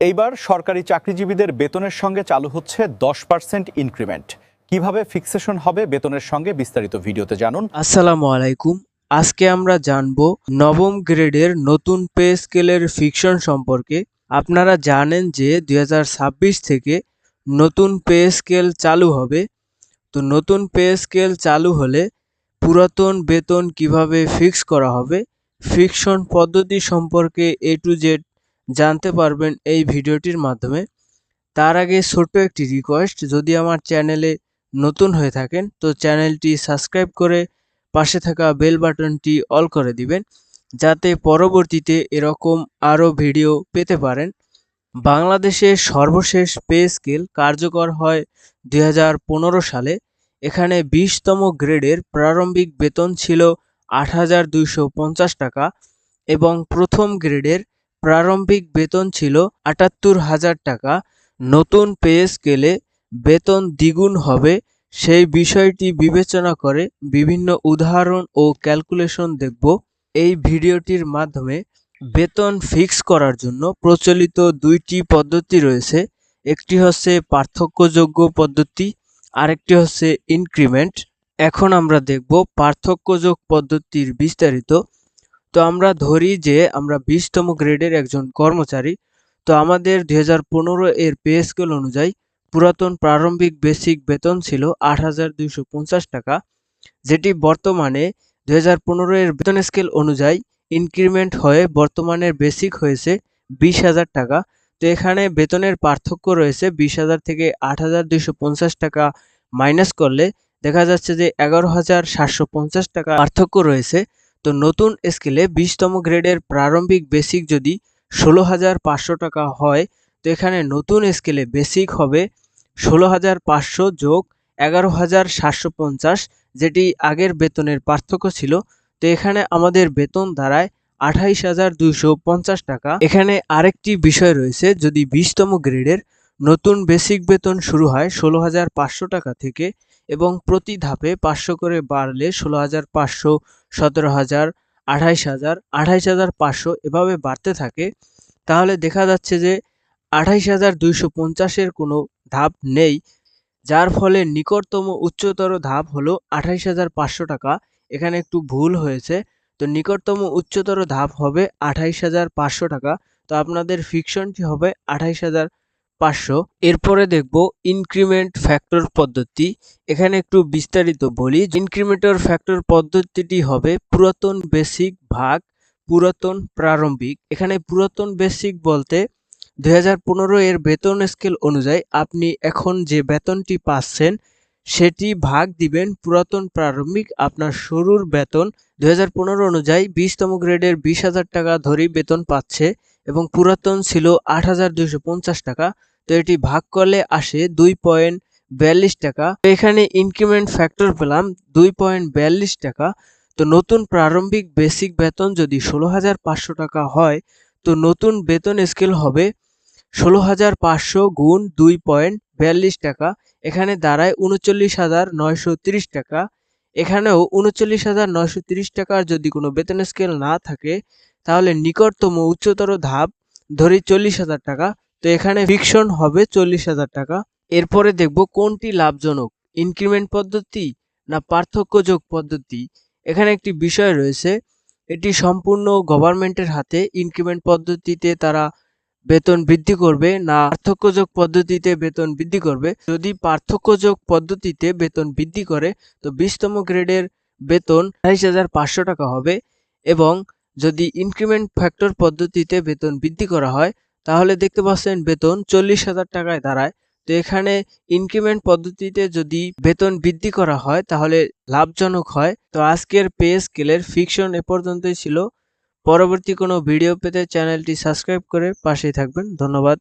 এইবার সরকারি চাকরিজীবীদের বেতনের সঙ্গে চালু হচ্ছে 10% ইনক্রিমেন্ট। কিভাবে ফিক্সেশন হবে বেতনের সঙ্গে বিস্তারিত ভিডিওতে জানুন। আসসালামু আলাইকুম। আজকে আমরা জানবো নবম গ্রেডের নতুন পে স্কেলের ফিকশন সম্পর্কে। আপনারা জানেন যে 2026 থেকে নতুন পে স্কেল চালু হবে। তো নতুন পে স্কেল চালু হলে পুরাতন বেতন কিভাবে ফিক্স করা হবে, ফিকশন পদ্ধতি সম্পর্কে A to Z জানতে পারবেন এই ভিডিওটির মাধ্যমে। তার আগে ছোট্ট একটি রিকোয়েস্ট, যদি আমার চ্যানেলে নতুন হয়ে থাকেন তো চ্যানেলটি সাবস্ক্রাইব করে পাশে থাকা বেল বাটনটি অল করে দিবেন, যাতে পরবর্তীতে এরকম আরও ভিডিও পেতে পারেন। বাংলাদেশের সর্বশেষ পে স্কেল কার্যকর হয় 2015 সালে। এখানে 20তম গ্রেডের প্রারম্ভিক বেতন ছিল 8,250 টাকা এবং প্রথম গ্রেডের প্রারম্ভিক বেতন ছিল 78,000 টাকা। নতুন পে স্কেলে বেতন দ্বিগুণ হবে সেই বিষয়টি বিবেচনা করে বিভিন্ন উদাহরণ ও ক্যালকুলেশন দেখব এই ভিডিওটির মাধ্যমে। বেতন ফিক্স করার জন্য প্রচলিত দুইটি পদ্ধতি রয়েছে, একটি হচ্ছে পার্থক্যযোগ্য পদ্ধতি, আরেকটি হচ্ছে ইনক্রিমেন্ট। এখন আমরা দেখব পার্থক্যযোগ পদ্ধতির বিস্তারিত। তো আমরা ধরি যে আমরা 20তম গ্রেডের একজন কর্মচারী। তো আমাদের 2015 এর পে স্কেল অনুযায়ী পুরাতন প্রারম্ভিক বেসিক বেতন ছিল 8,250 টাকা, যেটি বর্তমানে 2015 এর বেতন স্কেল অনুযায়ী ইনক্রিমেন্ট হয়ে বর্তমানের বেসিক হয়েছে 20,000 টাকা। তো এখানে বেতনের পার্থক্য রয়েছে, 20,000 থেকে 8,250 টাকা মাইনাস করলে দেখা যাচ্ছে যে 11,750 টাকা পার্থক্য রয়েছে। তো নতুন স্কেলে 20তম গ্রেডের প্রারম্ভিক বেসিক যদি 16,500 টাকা হয়, তো এখানে নতুন স্কেলে বেসিক হবে 16,500 যোগ 11,750, যেটি আগের বেতনের পার্থক্য ছিল। তো এখানে আমাদের বেতন দাঁড়ায় 28,250 টাকা। এখানে আরেকটি বিষয় রয়েছে, যদি 20তম গ্রেডের নতুন বেসিক বেতন শুরু হয় 16,500 টাকা থেকে এবং প্রতি ধাপে 500 করে বাড়লে 16,500, 17,000, 28,000, 28,500 এভাবে বাড়তে থাকে, তাহলে দেখা যাচ্ছে যে 28,250-এর কোনো ধাপ নেই, যার ফলে নিকটতম উচ্চতর ধাপ হলো 28,500 টাকা। এখানে একটু ভুল হয়েছে, তো নিকটতম উচ্চতর ধাপ হবে 28,500 টাকা। তো আপনাদের ফিকশনটি হবে 28,500। এরপরে দেখব ইনক্রিমেন্ট ফ্যাক্টর পদ্ধতি। এখানে একটু বিস্তারিত বলি। ইনক্রিমেন্টর ফ্যাক্টর পদ্ধতিটি হবে পুরাতন বেসিক ভাগ পুরাতন প্রারম্ভিক। এখানে পুরাতন বেসিক বলতে 2015 এর বেতন স্কেল অনুযায়ী আপনি এখন যে বেতনটি পাচ্ছেন সেটি ভাগ দিবেন পুরাতন প্রারম্ভিক। আপনার শুরুর বেতন 2015 অনুযায়ী 20তম গ্রেডের 20,000 টাকা ধরেই বেতন পাচ্ছে এবং পুরাতন ছিল 8,250 টাকা। তো এটি ভাগ করলে আসে 2.42 টাকা। তো এখানে ইনক্রিমেন্ট ফ্যাক্টর পেলাম 2.42 টাকা। তো নতুন প্রারম্ভিক বেসিক বেতন যদি 16,500 টাকা হয়, তো নতুন বেতন স্কেল হবে 16,500 গুণ 2.42 টাকা। এখানে দাঁড়ায় 39,930 টাকা। এখানেও 39,930 টাকার যদি কোনো বেতন স্কেল না থাকে, তাহলে নিকটতম উচ্চতর ধাপ ধরি 40,000 টাকা। তো এখানে ফিকশন হবে 40,000 টাকা। এরপরে দেখব কোনটি লাভজনক, ইনক্রিমেন্ট পদ্ধতি না পার্থক্যযোগ পদ্ধতি। এখানে একটি বিষয় রয়েছে, এটি সম্পূর্ণ গভর্নমেন্টের হাতে। ইনক্রিমেন্ট পদ্ধতিতে তারা বেতন বৃদ্ধি করবে না পার্থক্যযোগ পদ্ধতিতে বেতন বৃদ্ধি করবে। যদি পার্থক্যযোগ পদ্ধতিতে বেতন বৃদ্ধি করে তো 20তম গ্রেডের বেতন 28,500 টাকা হবে এবং যদি ইনক্রিমেন্ট ফ্যাক্টর পদ্ধতিতে বেতন বৃদ্ধি করা হয় তাহলে দেখতে পাচ্ছেন বেতন 40,000 টাকায় দাঁড়ায়। তো এখানে ইনক্রিমেন্ট পদ্ধতিতে যদি বেতন বৃদ্ধি করা হয় তাহলে লাভজনক হয়। তো আজকের পে স্কেলের ফিকশন এ পর্যন্তই ছিল। পরবর্তী কোনো ভিডিও পেতে চ্যানেলটি সাবস্ক্রাইব করে পাশেই থাকবেন। ধন্যবাদ।